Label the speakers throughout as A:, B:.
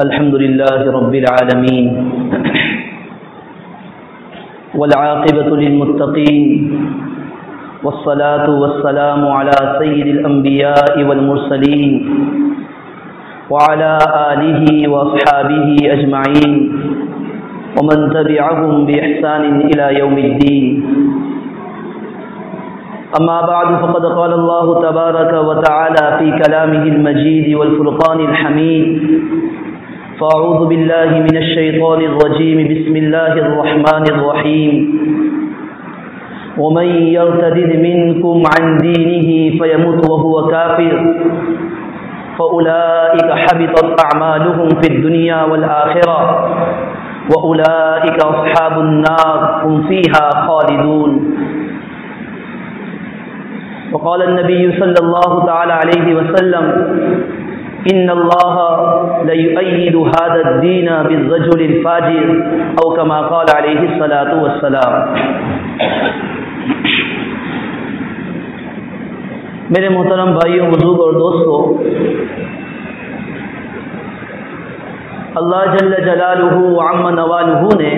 A: الحمد لله رب العالمين والعاقبة للمتقين والصلاة والسلام على سيد الأنبياء والمرسلين وعلى آله وأصحابه أجمعين ومن تبعهم بإحسان إلى يوم الدين. أما بعد فقد قال الله تبارك وتعالى في كلامه المجيد والفرقان الحميد: فأعوذ بالله من الشيطان الرجيم بسم الله الرحمن الرحيم. ومن يرتد منكم عن دينه فيمت وهو كافر فأولئك حبطت أعمالهم في الدنيا والآخرة وأولئك أصحاب النار هم فيها خالدون. وقال النبي صلى الله تعالى عليه وسلم: إن الله ليؤيد هذا الدين بالرجل الفاجر أو كما قال عليه الصلاة والسلام. میرے محترم بھائیوں، بزرگ اور دوستو، اللہ جل جلالہ وعم نوالہ نے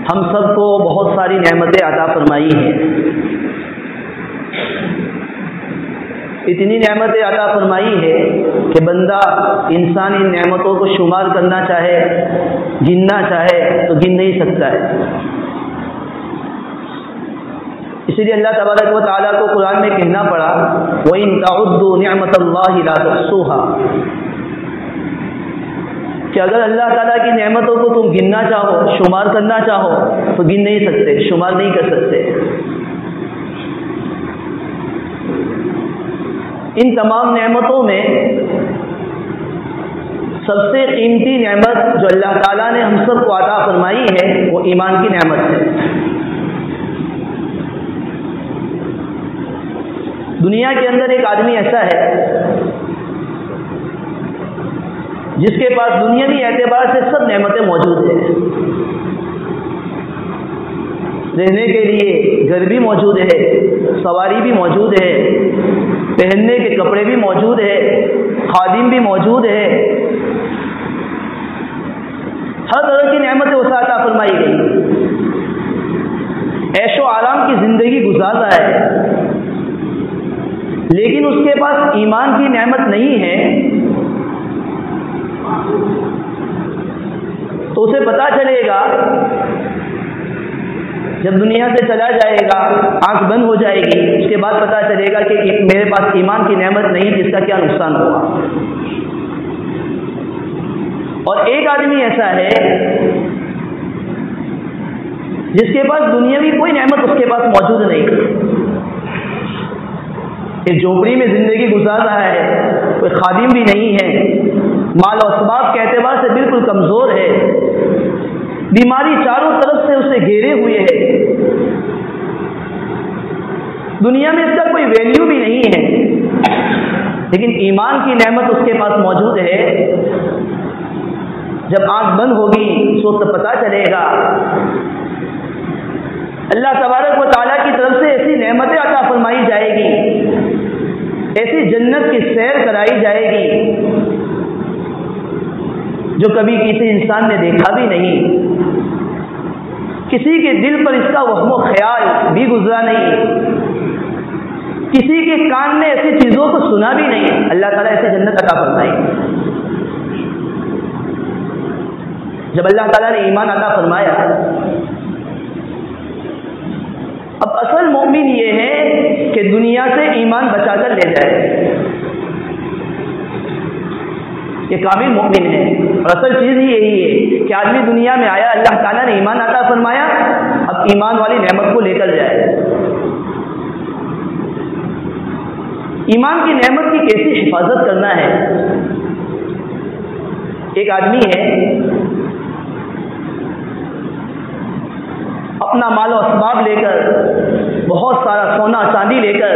A: ہم سب کو بہت ساری نعمتیں عطا فرمائی ہیں. اتنی نعمتیں عطا فرمائی ہے کہ بندہ انسان ان نعمتوں کو شمار کرنا چاہے، گننا چاہے تو گن نہیں سکتا ہے. اسی لیے اللہ تبارک و تعالیٰ کو قرآن میں کہنا پڑا: وَإِن تَعُدُّوا نِعْمَةَ اللَّهِ لَا تُحْصُوهَا، کہ اگر اللہ تعالیٰ کی نعمتوں کو تم گننا چاہو، شمار کرنا چاہو تو گن نہیں سکتے، شمار نہیں کر سکتے. ان تمام نعمتوں میں سب سے قیمتی نعمت جو اللہ تعالیٰ نے ہم سب کو عطا فرمائی ہے وہ ایمان کی نعمت ہے. دنیا کے اندر ایک آدمی ایسا ہے جس کے پاس دنیاوی اعتبار سے سب نعمتیں موجود ہیں. رہنے کے لیے گھر بھی موجود ہے، سواری بھی موجود ہے، پہننے کے کپڑے بھی موجود ہے، خادم بھی موجود ہے، ہر طرح کی نعمتیں اسے عطا فرمائی گئی. عیش و آرام کی زندگی گزار رہا ہے، لیکن اس کے پاس ایمان کی نعمت نہیں ہے. تو اسے پتا چلے گا جب دنیا سے چلا جائے گا، آنکھ بند ہو جائے گی، اس کے بعد پتا چلے گا کہ میرے پاس ایمان کی نعمت نہیں، جس کا کیا نقصان ہوا. اور ایک آدمی ایسا ہے جس کے پاس دنیاوی کوئی نعمت اس کے پاس موجود نہیں، ایک جھونپڑی میں زندگی گزار رہا ہے، کوئی خادم بھی نہیں ہے، مال و اسباب کے اعتبار سے بالکل کمزور ہے، بیماری چاروں طرف سے اسے گھیرے ہوئے ہے، دنیا میں اس کا کوئی ویلیو بھی نہیں ہے، لیکن ایمان کی نعمت اس کے پاس موجود ہے. جب آنکھ بند ہوگی اس وقت پتہ چلے گا اللہ تبارک و تعالیٰ کی طرف سے ایسی نعمتیں عطا فرمائی جائے گی، ایسی جنت کی سیر کرائی جائے گی جو کبھی کسی انسان نے دیکھا بھی نہیں، کسی کے دل پر اس کا وہم و خیال بھی گزرا نہیں، کسی کے کان نے ایسی چیزوں کو سنا بھی نہیں. اللہ تعالیٰ ایسی جنت عطا فرمائے. جب اللہ تعالیٰ نے ایمان عطا فرمایا، اب اصل مومن یہ ہے کہ دنیا سے ایمان بچا کر لے جائے، یہ کامل مومن ہے. اور اصل چیز ہی یہی ہے کہ آدمی دنیا میں آیا، اللہ تعالیٰ نے ایمان عطا فرمایا، اب ایمان والی نعمت کو لے کر جائے. ایمان کی نعمت کی کیسی حفاظت کرنا ہے؟ ایک آدمی ہے، اپنا مال و اسباب لے کر، بہت سارا سونا چاندی لے کر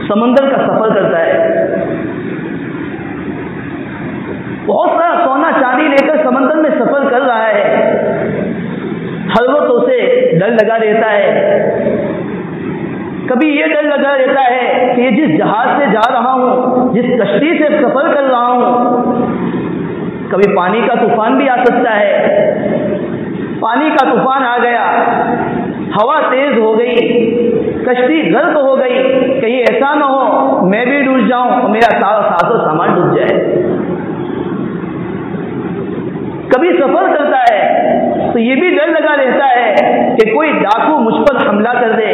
A: سمندر کا سفر کرتا ہے، بہت سارا سونا چاندی لے کر سمندر میں سفر کر رہا ہے. ہر وقت اسے ڈر لگا رہتا ہے، کبھی یہ ڈر لگا رہتا ہے کہ یہ جس جہاز سے جا رہا ہوں جس کشتی سے سفر کر رہا ہوں، کبھی پانی کا طوفان بھی آ سکتا ہے، پانی کا طوفان آ گیا، ہوا تیز ہو گئی، کشتی غرق ہو گئی، کہیں ایسا نہ ہو میں بھی ڈوب جاؤں اور میرا سارا ساز و سامان ڈوب جائے۔ کبھی سفر کرتا ہے تو یہ بھی ڈر لگا رہتا ہے کہ کوئی ڈاکو مجھ پر حملہ کر دے،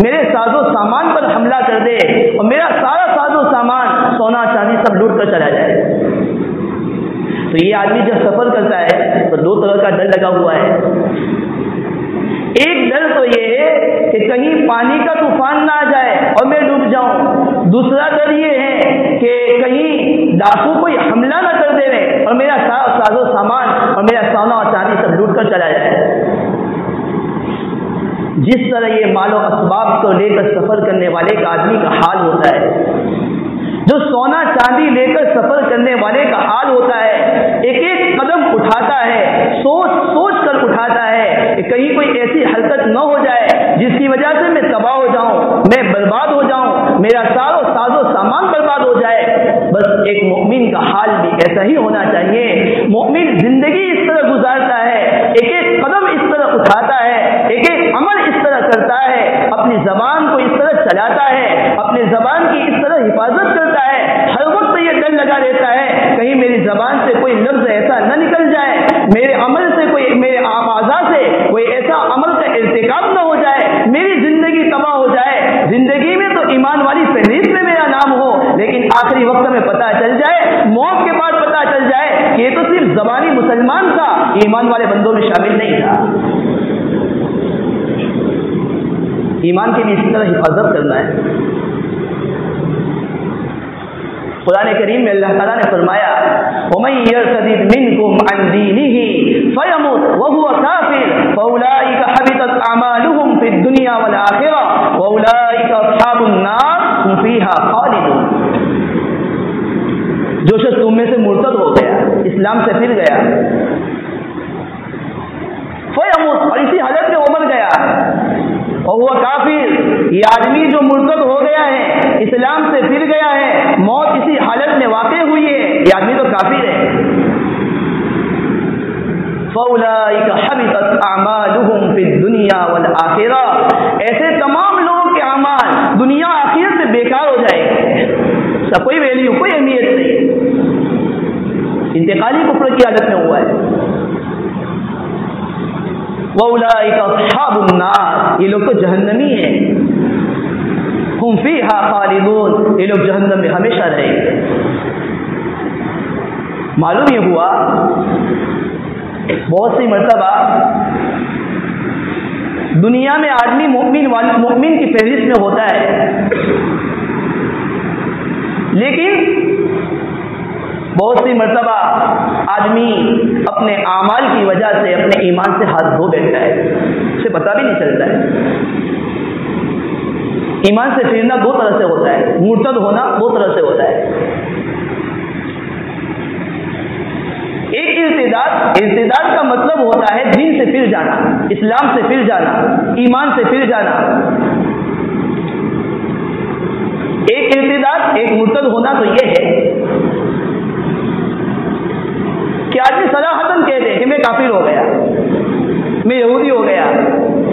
A: میرے ساز و سامان پر حملہ کر دے اور میرا سارا ساز و سامان سونا چاندی سب لوٹ کر چلا جائے۔ تو یہ آدمی جب سفر کرتا ہے تو دو طرح کا ڈر لگا ہوا ہے۔ ایک ڈر تو یہ ہے کہ کہیں پانی کا طوفان نہ آ جائے اور میں ڈوب جاؤں، دوسرا ڈر یہ ہے کہ کہیں ڈاکو کوئی حملہ نہ کر دے اور میرا ساز و سامان اور میرا سونا اور چاندی سب لوٹ کر چلا جائے۔ جس طرح یہ مال و اسباب کو لے کر سفر کرنے والے کا آدمی کا حال ہوتا ہے، جو سونا چاندی لے کر سفر کرنے والے کا حال ہوتا ہے، ایک ایک قدم اٹھاتا ہے، سوچ سوچ کر اٹھاتا ہے کہ کہیں کوئی ایسی حرکت نہ ہو جائے جس کی وجہ سے میں تباہ ہو جاؤں، میں برباد ہو جاؤں، میرا سارا ساز و سامان برباد ہو جائے۔ بس ایک مومن کا حال بھی ایسا ہی ہونا چاہیے۔ مومن زندگی اس طرح گزارتا ہے، ایک ایک قدم اس طرح اٹھاتا ہے، ایک ایک عمل اس طرح کرتا ہے، اپنی زبان کو اس طرح چلاتا ہے، اپنی زبان کی اس طرح حفاظت کرتا ہے، ہر وقت یہ ڈر لگا رہتا ہے کہیں میری زبان سے کوئی لفظ ایسا نہ نکل جائے، میرے عمل سے کوئی، میرے اعضاء سے کوئی ایسا عمل کا ارتکاب نہ ہو جائے، میری زندگی تباہ ہو جائے۔ زندگی میں تو ایمان والی فہرست میں میرا نام ہو، لیکن آخری وقت میں پتہ چل جائے، موت کے بعد پتہ چل جائے کہ یہ تو صرف زبانی مسلمان تھا، ایمان والے بندوں میں شامل نہیں تھا۔ ایمان کی بھی اسی طرح حفاظت کرنا ہے۔ قرآن کریم میں اللہ تعالیٰ نے فرمایا وَمَن يَرْتَدِدْ مِنْكُمْ عَنْ دِينِهِ فَيَمُتْ وَهُوَ كَافِرٌ فَأُولَٰئِكَ حَبِطَتْ أَعْمَالُهُمْ فِي الدُّنْيَا وَالْآخِرَةِ وَأُولَٰئِكَ أَصْحَابُ النَّارِ هُمْ فِيهَا خَالِدُونَ۔ جو شخص تم میں سے مرتد ہو گیا، اسلام سے پھر گیا، فَيَمُتْ، اور اسی حالت میں وہ مر گیا، اور وہ کافر، یہ آدمی جو مرتد ہو گیا ہے، اسلام سے پھر گیا ہے، موت اسی حالت میں واقع ہوئی ہے، یہ آدمی تو کافر ہے۔ فَأُولَٰئِكَ حَبِطَتْ أَعْمَالُهُمْ فِي الدُّنْيَا وَالْآخِرَةِ، ایسے تمام لوگوں کے اعمال دنیا آخرت میں بیکار ہو جائے گے، اس کا کوئی ویلیو، کوئی اہمیت نہیں، انتقالی کفر کی حالت میں ہوا ہے۔ وَأُولَٰئِكَ أَصْحَابُ النَّارِ، یہ لوگ تو جہنمی ہیں، ہم فیہا خالدون، یہ لوگ جہنم میں ہمیشہ رہیں گے۔ معلوم یہ ہوا بہت سی مرتبہ دنیا میں آدمی مومن کی فہرست میں ہوتا ہے، لیکن بہت سی مرتبہ آدمی اپنے اعمال کی وجہ سے اپنے ایمان سے ہاتھ دھو بیٹھتا ہے، اسے پتہ بھی نہیں چلتا ہے۔ ایمان سے پھرنا دو طرح سے ہوتا ہے، مرتد ہونا دو طرح سے ہوتا ہے۔ ایک ارتداد کا مطلب ہوتا ہے دین سے پھر جانا، اسلام سے پھر جانا، ایمان سے پھر جانا۔ ایک ارتداد، ایک مرتد ہونا تو یہ ہے کہ آدمی صراحتاً کہہ دے کہ میں کافر ہو گیا، میں یہودی ہو گیا،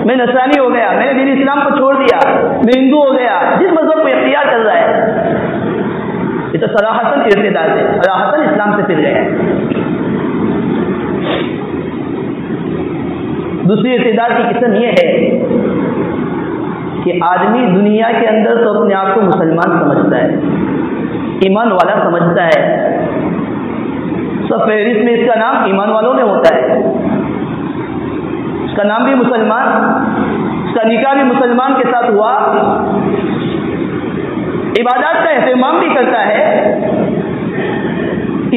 A: میں نصرانی ہو گیا، میں نے دین اسلام کو چھوڑ دیا، میں ہندو ہو گیا، جس مذہب کو اختیار کر رہا ہے، یہ تو صراحتاً ارتداد ہے، صراحتاً اسلام سے پھر گیا۔ دوسری ارتداد کی قسم یہ ہے کہ آدمی دنیا کے اندر تو اپنے آپ کو مسلمان سمجھتا ہے، ایمان والا سمجھتا ہے، سب فہرست میں اس کا نام ایمان والوں میں ہوتا ہے، اس کا نام بھی مسلمان، اس کا نکاح بھی مسلمان کے ساتھ ہوا، عبادات کا اہتمام بھی کرتا ہے،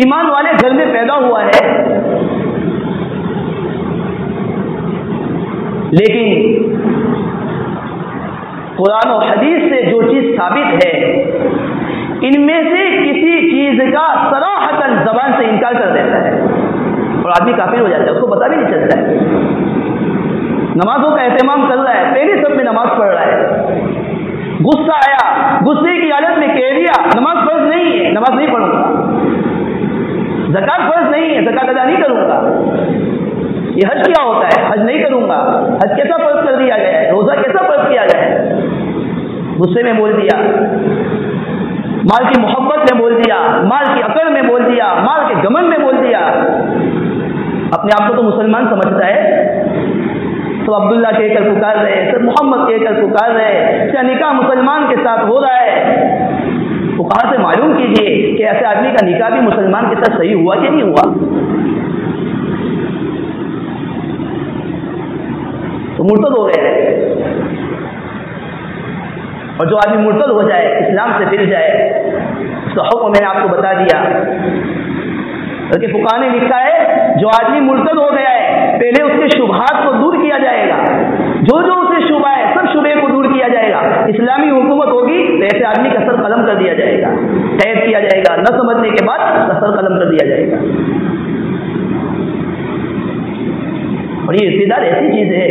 A: ایمان والے گھر میں پیدا ہوا ہے، لیکن قرآن و حدیث سے جو چیز ثابت ہے ان میں سے کسی چیز کا صراحتاً زبان سے انکار کر دیتا ہے اور آدمی کافر ہو جاتا ہے، اس کو پتہ بھی نہیں چلتا ہے۔ نمازوں کا اہتمام کر رہا ہے، پہلی صف میں نماز پڑھ رہا ہے، غصہ آیا، غصے کی حالت میں کہہ دیا نماز فرض نہیں ہے، زکات فرض نہیں ہے، زکات ادا نہیں کروں گا۔ یہ حج کیا ہوتا ہے؟ حج نہیں کروں گا۔ حج کیسا فرض کر دیا گیا ہے؟ روزہ کیسا فرض کیا گیا ہے؟ غصے میں بول دیا، مال کی محبت میں بول دیا، مال کی اکڑ میں بول دیا، مال کے گمن میں بول دیا۔ اپنے آپ کو تو مسلمان سمجھتا ہے، سب عبداللہ کہہ کر پکار رہے، سب محمد کہہ کر پکار رہے، اس کا نکاح مسلمان کے ساتھ ہو رہا ہے۔ فقہا سے معلوم کیجئے کہ ایسے آدمی کا نکاح بھی مسلمان کے ساتھ صحیح ہوا کہ نہیں ہوا؟ تو مرتد ہو گئے ہیں۔ اور جو آدمی مرتد ہو جائے، اسلام سے پھر جائے، اس کا حکم میں نے آپ کو بتا دیا۔ بلکہ فقہا نے لکھا ہے جو آدمی مرتد ہو گیا ہے پہلے اس کے شبہات کو دور کیا جائے گا، جو اسے شبہ ہے سب شبہ کو دور کیا جائے گا۔ اسلامی حکومت ہوگی تو ایسے آدمی کا سر قلم کر دیا جائے گا، قید کیا جائے گا، نہ سمجھنے کے بعد سر قلم کر دیا جائے گا۔ اور یہ ارتداد ایسی چیز ہے،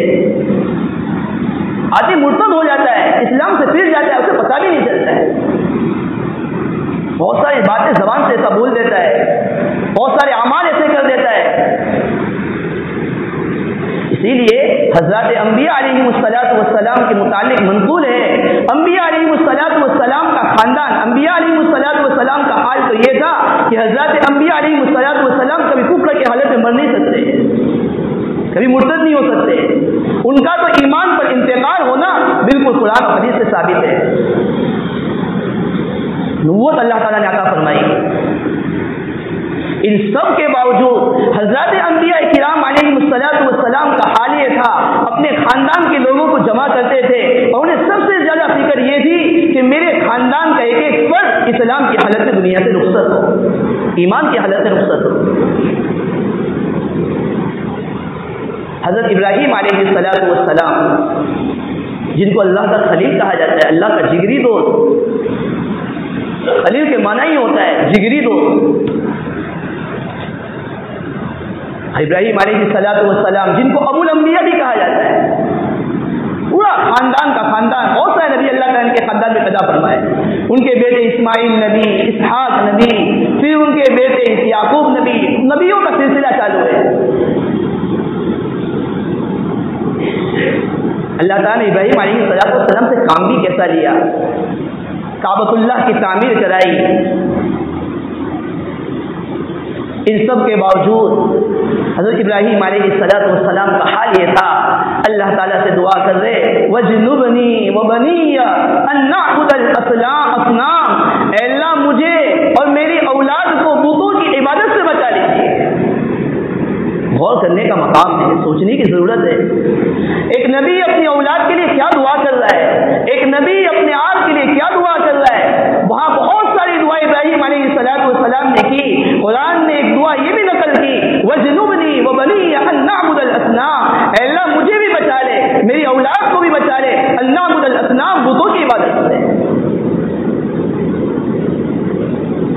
A: آدمی مرتد ہو جاتا ہے، اسلام سے پھر جاتا ہے، اسے پتہ بھی نہیں چلتا ہے۔ بہت ساری باتیں زبان سے ایسا بول دیتا ہے، بہت سارے اعمال ایسے کر دیتا ہے۔ اسی لیے حضرات انبیاء علیہ السلام کے متعلق منقول ہے، انبیاء علیہ السلام کا خاندان، انبیاء علیہ السلام کا حال تو یہ تھا کہ حضرات انبیاء علیہ السلام کبھی کفر کی حالت میں مر نہیں سکتے، کبھی مرتد نہیں ہو سکتے، ان کا تو ایمان پر انتقال ہونا بالکل قرآن و حدیث سے ثابت ہے۔ نبوت اللہ تعالیٰ نے عطا فرمائی، ان سب کے باوجود حضرات انبیاء کرام علیہ السلام کا حال یہ تھا، اپنے خاندان کے لوگوں کو جمع کرتے تھے اور انہیں سب سے زیادہ فکر یہ تھی کہ میرے خاندان کا ایک ایک فرد اسلام کی حالت میں دنیا سے رخصت ہو، ایمان کی حالت میں رخصت ہو۔ حضرت ابراہیم علیہ السلام جن کو اللہ کا خلیل کہا جاتا ہے، اللہ کا جگری دوست، خلیل کے معنی ہی ہوتا ہے جگری دوست۔ ابراہیم علیہ السلام جن کو ابو الانبیاء بھی کہا جاتا ہے، پورا خاندان کا خاندان، بہت سارے نبی اللہ تعالیٰ ان کے خاندان میں پیدا فرمائے، ان کے بیٹے اسماعیل نبی، اسحاق نبی، پھر ان کے بیٹے یعقوب نبی، نبیوں کا سلسلہ چالو ہے۔ اللہ تعالیٰ نے ابراہیم علیہ السلام سے کام بھی کیسا لیا، کعبۃ اللہ کی تعمیر کرائی۔ ان سب کے باوجود حضرت ابراہیم علیہ السلام کا حال یہ تھا، اللہ تعالیٰ سے دعا کر رہے وَجْنُبْنِي وَبَنِيَّ أَن نَّعْبُدَ الْأَصْنَامَ، اے اللہ مجھے اور میری اولاد کو بتوں کی عبادت سے بچا لیجیے۔ غور کرنے کا مقام ہے، سوچنے کی ضرورت ہے۔ ایک نبی اپنی اولاد کے لیے کیا دعا کر رہا ہے، ایک نبی اپنے آپ کے لیے کیا دعا کر رہا ہے۔ وہاں بہت ساری دعا ابراہیم علیہ السلام نے کی، قرآن نے ایک دعا یہ بھی نقل کی وَجْنُبْنِي وَبَنِيَّ أَن نَّعْبُدَ الْأَصْنَامَ، اے اللہ مجھے بھی بچا لے، میری اولاد کو بھی بچا لے، أَن نَّعْبُدَ الْأَصْنَامَ، بتوں کی عبادت سے۔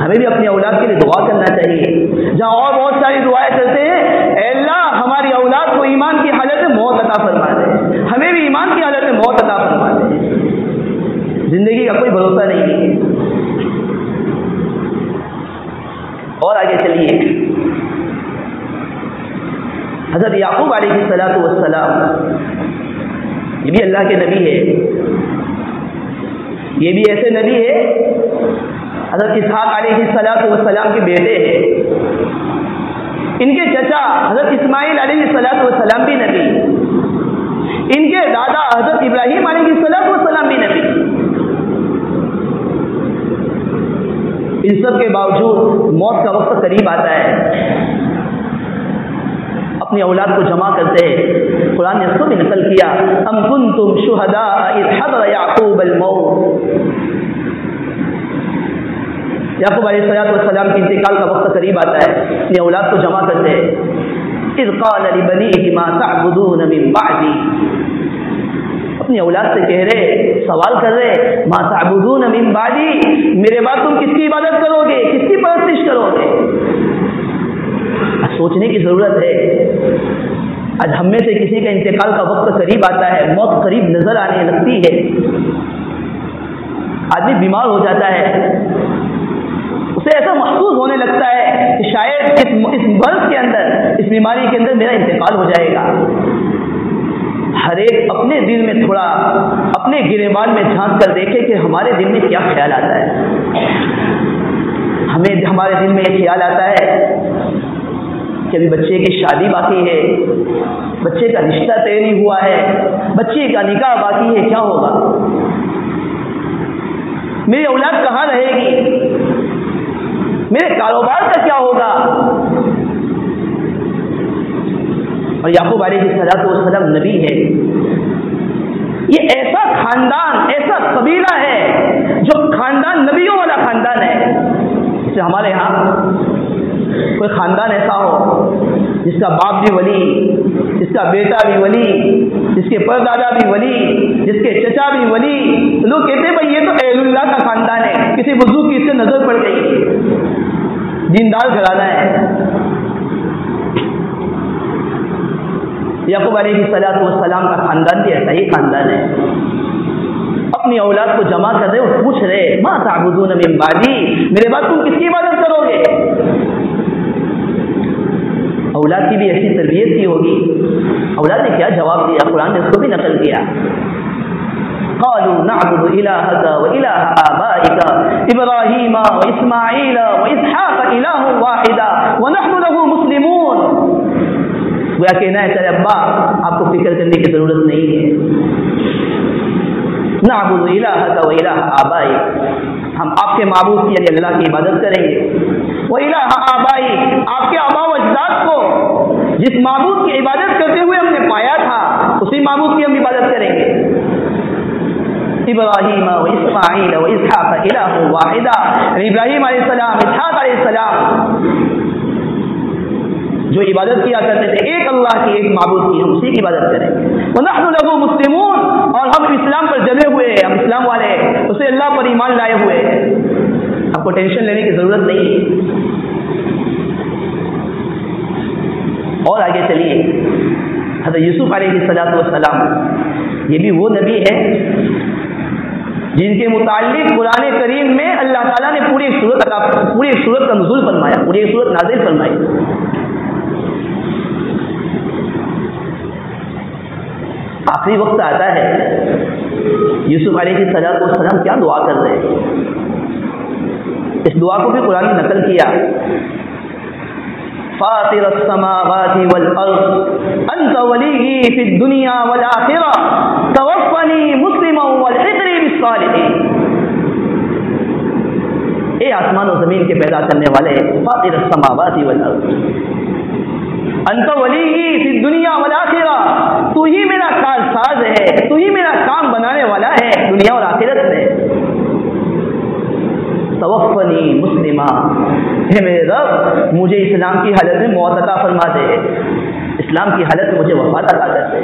A: ہمیں بھی اپنی اولاد کے لیے دعا کرنا چاہیے، جہاں اور بہت ساری دعائیں کرتے ہیں، اے اللہ ہماری اولاد کو ایمان کی حالت میں موت عطا فرما دے، ہمیں بھی ایمان کی حالت میں موت عطا فرما دے۔ زندگی کا کوئی بھروسہ نہیں ہے۔ اور آگے چلیے، حضرت یعقوب علیہ السلام یہ بھی اللہ کے نبی ہے، یہ بھی ایسے نبی ہے، حضرت اسحاق علیہ السلام کے بیٹے ہیں، ان کے چچا حضرت اسماعیل علیہ السلام بھی نبی، ان کے دادا حضرت ابراہیم علیہ السلام بھی نبی۔ ان سب کے باوجود موت کا وقت قریب آتا ہے، اپنی اولاد کو جمع کرتے ہیں۔ قرآن نے اس کو بھی نقل کیا ام کنتم شہداء اذ حضر یعقوب الموت، یعقوب علیہ السلام کے انتقال کا وقت قریب آتا ہے، اپنی اولاد کو جمع کرتے ہیں۔ اذ قال لبنیہ ما تعبدون من بعدی، اپنی اولاد سے کہہ رہے، سوال کر رہے ما تعبدون من بعدی، میرے بعد تم کس کی عبادت کرو گے، کس کی پرستش کرو گے؟ سوچنے کی ضرورت ہے۔ آج ہم میں سے کسی کا انتقال کا وقت قریب آتا ہے، موت قریب نظر آنے لگتی ہے، آدمی بیمار ہو جاتا ہے، اسے ایسا محسوس ہونے لگتا ہے کہ شاید اس مرض کے اندر، اس بیماری کے اندر میرا انتقال ہو جائے گا۔ ہر ایک اپنے دل میں تھوڑا اپنے گریبان میں جھانک کر دیکھے کہ ہمارے دل میں کیا خیال آتا ہے۔ ہمارے دل میں یہ خیال آتا ہے کہ ابھی بچے کی شادی باقی ہے، بچے کا رشتہ طے نہیں ہوا ہے، بچے کا نکاح باقی ہے، کیا ہوگا؟ میری اولاد کہاں رہے گی؟ میرے کاروبار کا کیا ہوگا؟ اور یعقوب علیہ السلام نبی ہے، یہ ایسا خاندان، ایسا قبیلہ ہے جو خاندان نبیوں والا خاندان ہے۔ جیسے ہمارے ہاں کوئی خاندان ایسا ہو جس کا باپ بھی ولی، جس کا بیٹا بھی ولی، جس کے پردادا بھی ولی، جس کے چچا بھی ولی، تو لوگ کہتے ہیں بھائی یہ تو اہل اللہ کا خاندان ہے، کسی بزرگ کی اس سے نظر پڑ گئی، دیندار گھرانہ ہے۔ یعقوب علیہ السلام کا خاندان بھی ایسا ہی خاندان ہے۔ اپنی اولاد کو جمع کر رہے اور پوچھ رہے ما تعبدون من بعدی، میرے بعد تم کس کی عبادت کرو گے؟ اولاد کی بھی ایسی تربیت کی ہوگی۔ اولاد نے کیا جواب دیا؟ قرآن نے اس کو بھی نقل کیا، قالوا نعبد الہک والہ آبائک ابراہیم واسماعیل واسحاق الہ واحدا ونحن له مسلمون۔ گویا کہنا ہے چلے ابا آپ کو فکر کرنے کی ضرورت نہیں ہے، نعبد الہک والہ آبائک، ہم آپ کے معبود کی یعنی اللہ کی عبادت کریں گے، والہ آبائک، آپ کے آباء و اجداد کو جس معبود کی عبادت کرتے ہوئے ہم نے پایا تھا اسی معبود کی ہم عبادت کریں گے۔ ابراہیم و اسماعیل و اسحاق الہ واحدہ، ابراہیم علیہ السلام، اسحاق علیہ السلام جو عبادت کیا کرتے تھے ایک اللہ کی، ایک معبود کی، ہم اسی کی عبادت کریں گے۔ وَنَحْنُ لَهُ مُسْلِمُونَ، اور ہم اسلام پر جمے ہوئے ہیں، ہم اسلام والے ہیں، اسے اللہ پر ایمان لائے ہوئے ہیں، آپ کو ٹینشن لینے کی ضرورت نہیں ہے۔ اور آگے چلیے، حضرت یوسف علیہ السلام یہ بھی وہ نبی ہے جن کے متعلق قرآن کریم میں اللہ تعالیٰ نے پوری ایک سورت کا نزول فرمایا، پوری ایک سورت نازل فرمائی۔ آخری وقت آتا ہے، یوسف علیہ السلام کیا دعا کر رہے ہیں، اس دعا کو بھی قرآن نے نقل کیا، فاطر السماوات والارض انت ولی فی الدنیا والآخرہ توفنی مسلما والحقنی بالصالحین۔ اے آسمان و زمین کے پیدا کرنے والے، فاطر السماوات والارض انت ولی فی الدنیا والآخرہ، تو ہی میرا کارساز ہے، تو ہی میرا کام بنانے والا ہے دنیا اور آخرت میں۔ توفنی مسلمہ، اے میرے رب مجھے اسلام کی حالت میں موت عطا فرما دے، اسلام کی حالت میں مجھے وفات عطا کر دے،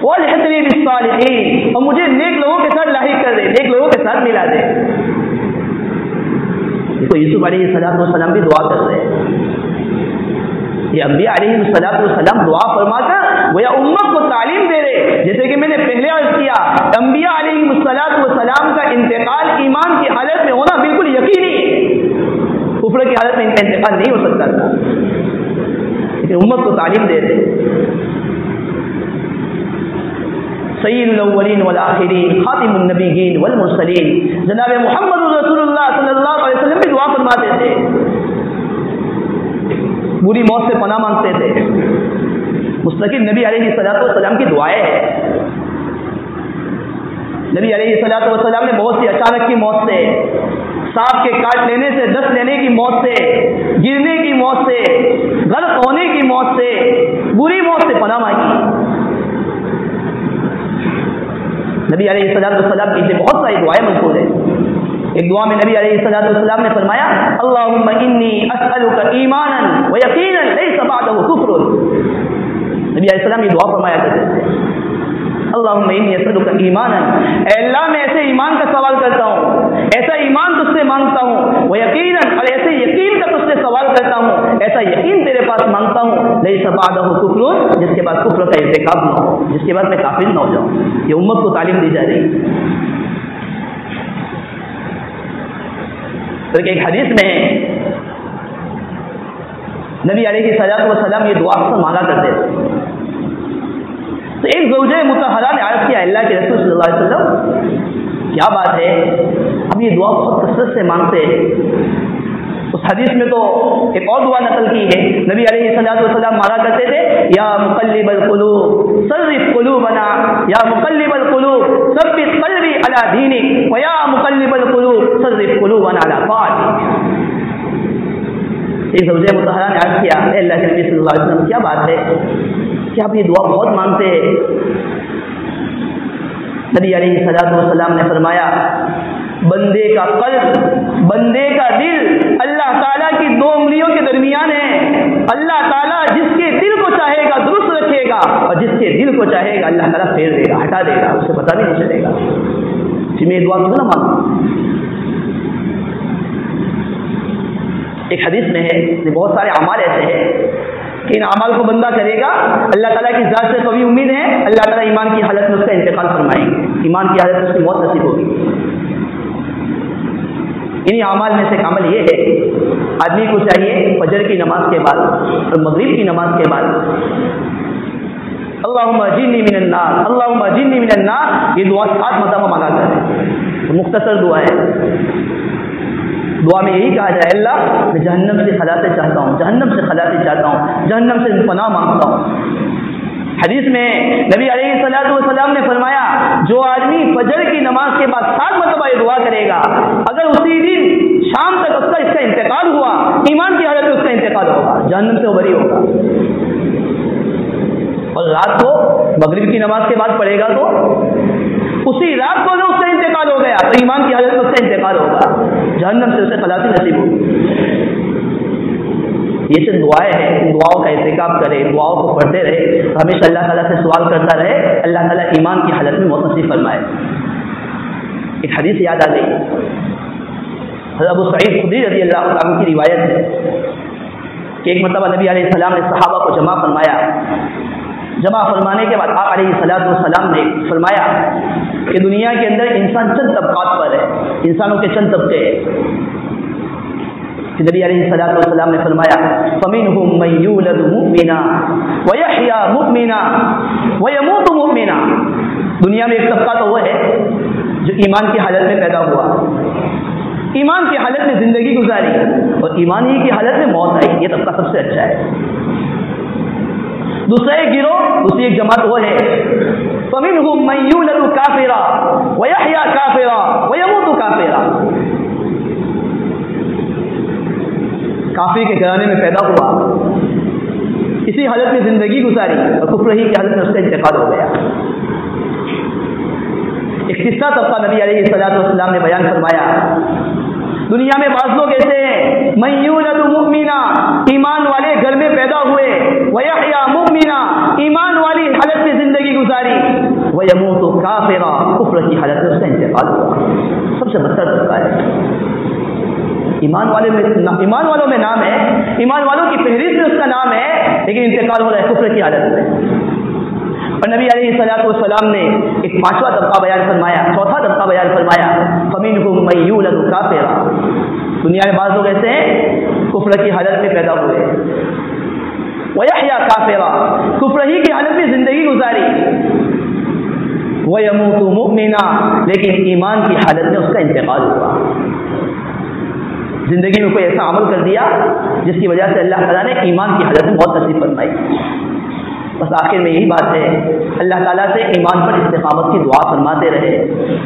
A: والحقنی بالصالحین، اور مجھے نیک لوگوں کے ساتھ لاحق کر دے، نیک لوگوں کے ساتھ ملا دے۔ دیکھو یوسف علیہ السلام بھی دعا کر رہے ہیں، یہ انبیاء علیہ السلام دعا فرما کر گویا امت کو تعلیم دے رہے، جیسے کہ میں نے پہلے عرض کیا، انبیاء علیہ السلام کا انتقال ایمان کی حالت میں ہونا بالکل یقینی ہے، کفر کی حالت میں ان کا انتقال نہیں ہو سکتا تھا، لیکن امت کو تعلیم دے رہے۔ سید الاولین والآخرین، خاتم النبیین والمرسلین، جناب محمد رسول اللہ صلی اللہ علیہ وسلم بھی دعا فرماتے تھے، بری موت سے پناہ مانگتے تھے، مستقل نبی علیہ السلام کی دعائیں ہیں۔ نبی علیہ السلام نے بہت سی اچانک کی موت سے، سانپ کے کاٹ لینے سے، دست لینے کی موت سے، گرنے کی موت سے، غرق ہونے کی موت سے، بری موت سے پناہ مانگی۔ نبی علیہ السلام کی بہت ساری دعائیں منقول ہیں۔ ایک دعا میں نبی علیہ السلام نے فرمایا، اللہم انی اسألک ایمانا ویقینا لیس بعدہ کفر۔ نبی علیہ السلام یہ دعا فرمایا کرتے تھے، اللہم انی اسألک ایمانا، اے اللہ میں ایسے ایمان کا سوال کرتا ہوں، ایسا ایمان تجھ سے مانگتا ہوں، ویقینا، اور ایسے یقین کا تجھ سے سوال کرتا ہوں، ایسا یقین تیرے پاس مانگتا ہوں، لیس بعدہ کفر، جس کے بعد کفر کا ارتکاب نہ ہو، جس کے بعد میں کافر نہ ہو جاؤں۔ یہ امت کو تعلیم دی جا رہی ہے۔ بلکہ ایک حدیث میں نبی علیہ الصلوۃ والسلام یہ دعا اکثر مانگا کرتے تھے. تو ایک زوجہ مطہرہ نے عرض کیا اللہ کے رسول صلی اللہ علیہ وسلم کیا بات ہے ہم یہ دعا بہت کثرت سے مانگتے ہیں. اس حدیث میں تو ایک اور دعا نقل کی ہے. نبی علیہ الصلوۃ والسلام مانگا کرتے تھے یا مقلب القلوب صرف قلوبنا یا مقلب القلوب ثبت قلبی علی دینک ویا مقلب القلوب صرف قلوبنا علی طاعتک. ایک زوجہ مطہرہ نے عرض کیا اے اللہ کے نبی صلی اللہ علیہ وسلم کیا بات ہے کہ آپ یہ دعا بہت مانگتے ہیں. نبی علیہ الصلوۃ والسلام نے فرمایا بندے کا قلب بندے کا دل اللہ تعالیٰ کی دو انگلیوں کے درمیان ہے. اللہ تعالیٰ جس کے دل کو چاہے گا درست رکھے گا اور جس کے دل کو چاہے گا اللہ تعالیٰ پھیر دے گا ہٹا دے گا اسے پتہ بھی نہیں چلے گا. پھر میں یہ دعا کیوں نہ مانگوں. ایک حدیث میں ہے بہت سارے اعمال ایسے ہیں کہ ان اعمال کو بندہ کرے گا اللہ تعالیٰ کی ذات سے قوی امید ہے اللہ تعالیٰ ایمان کی حالت میں اس کا انتقال فرمائیں گے. ایمان کی حالت میں اس کی موت نصیب ہوگی. انہی اعمال میں سے ایک عمل یہ ہے آدمی کو چاہیے فجر کی نماز کے بعد اور مغرب کی نماز کے بعد اللہم اجرنی من النار اللہم اجرنی من النار یہ دعا 7 مرتبہ مانگا کرے. مختصر دعا ہے. دعا میں یہی کہا جائے اللہ میں جہنم سے خلاصی چاہتا ہوں جہنم سے خلاصی چاہتا ہوں جہنم سے پناہ مانگتا ہوں. حدیث میں نبی علیہ الصلوۃ والسلام نے فرمایا جو آدمی فجر کی نماز کے بعد 7 مرتبہ یہ دعا کرے گا اگر اسی دن شام تک اس کا انتقال ہوا ایمان کی حالت میں اس کا انتقال ہوگا جہنم سے وہ بری ہوگا. اور رات کو مغرب کی نماز کے بعد پڑھے گا تو اسی رات کو جو اس کا انتقال ہو گیا تو ایمان کی حالت میں اس کا انتقال ہوگا جہنم سے اسے خلاصی نصیب ہوگی. یہ صرف دعائیں ہیں. ان دعاؤں کا احتکاب کرے دعاؤں کو پڑھتے رہے ہمیشہ اللہ تعالیٰ سے سوال کرتا رہے اللہ تعالیٰ ایمان کی حالت میں موت نصیب فرمائے. ایک حدیث یاد آ گئی حضرت ابو سعید خدری رضی اللہ عنہ کی روایت ہے کہ ایک مرتبہ نبی علیہ السلام نے صحابہ کو جمع فرمایا. جمع فرمانے کے بعد آپ علیہ السلام نے فرمایا کہ دنیا کے اندر انسان چند طبقات پر ہے انسانوں کے چند طبقے ہیں. نبی علیہ السلام نے فرمایا فَمِنْهُمْ مَنْ يُولَدُ مُؤْمِنًا وَيَحْيَى مُؤْمِنًا وَيَمُوتُ مُؤْمِنًا. دنیا میں ایک طبقہ تو وہ ہے جو ایمان کی حالت میں پیدا ہوا ایمان کی حالت میں زندگی گزاری اور ایمان ہی کی حالت میں موت آئی. یہ طبقہ سب سے اچھا ہے. دوسرا ایک گروہ دوسری ایک جماعت وہ ہے فَمِنْهُمْ مَنْ يُولَدُ كَافِرًا وَيَحْيَى كَافِرًا وَيَمُوتُ كَافِرًا. کافر کے گھرانے میں پیدا ہوا اسی حالت میں زندگی گزاری اور کفر ہی کی حالت میں اس کا انتقال ہو گیا. ایک تیسرا طبقہ نبی علیہ الصلوۃ والسلام نے بیان فرمایا دنیا میں بعض لوگ ایسے ہیں من یولد مؤمنا ایمان والے گھر میں پیدا ہوئے ویحیا مؤمنا ایمان والی حالت میں زندگی گزاری ویموت کافرا کفر کی حالت میں اس کا انتقال ہوا. سب سے بدتر طبقہ ہے. ایمان والوں میں نام ہے ایمان والوں کی فہرست میں اس کا نام ہے لیکن انتقال ہو رہا ہے کفر کی حالت میں. اور نبی علیہ الصلوۃ والسلام نے ایک 5واں طبقہ بیان فرمایا چوتھا طبقہ بیان فرمایا فَمِنْهُمْ مَنْ يُولَدُ كَافِرًا. دنیا میں بعض لوگ ایسے ہیں کفر کی حالت میں پیدا ہوئے وَيَحْيَى كَافِرًا کفر ہی کی حالت میں زندگی گزاری وَيَمُوتُ مُؤْمِنًا لیکن ایمان کی حالت میں اس کا انتقال ہوا. زندگی میں کوئی ایسا عمل کر دیا جس کی وجہ سے اللہ تعالیٰ نے ایمان کی حالت میں موت نصیب فرمائی. بس آخر میں یہی بات ہے اللہ تعالیٰ سے ایمان پر استقامت کی دعا فرماتے رہے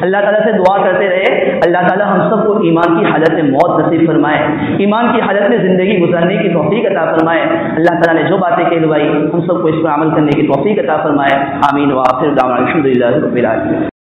A: اللہ تعالیٰ سے دعا کرتے رہے اللہ تعالیٰ ہم سب کو ایمان کی حالت میں موت نصیب فرمائے ایمان کی حالت میں زندگی گزارنے کی توفیق عطا فرمائے. اللہ تعالیٰ نے جو باتیں کہلوائی ہم سب کو اس پر عمل کرنے کی توفیق عطا فرمائے. آمین. وآخر دعوانا الحمدللہ رب العالمین.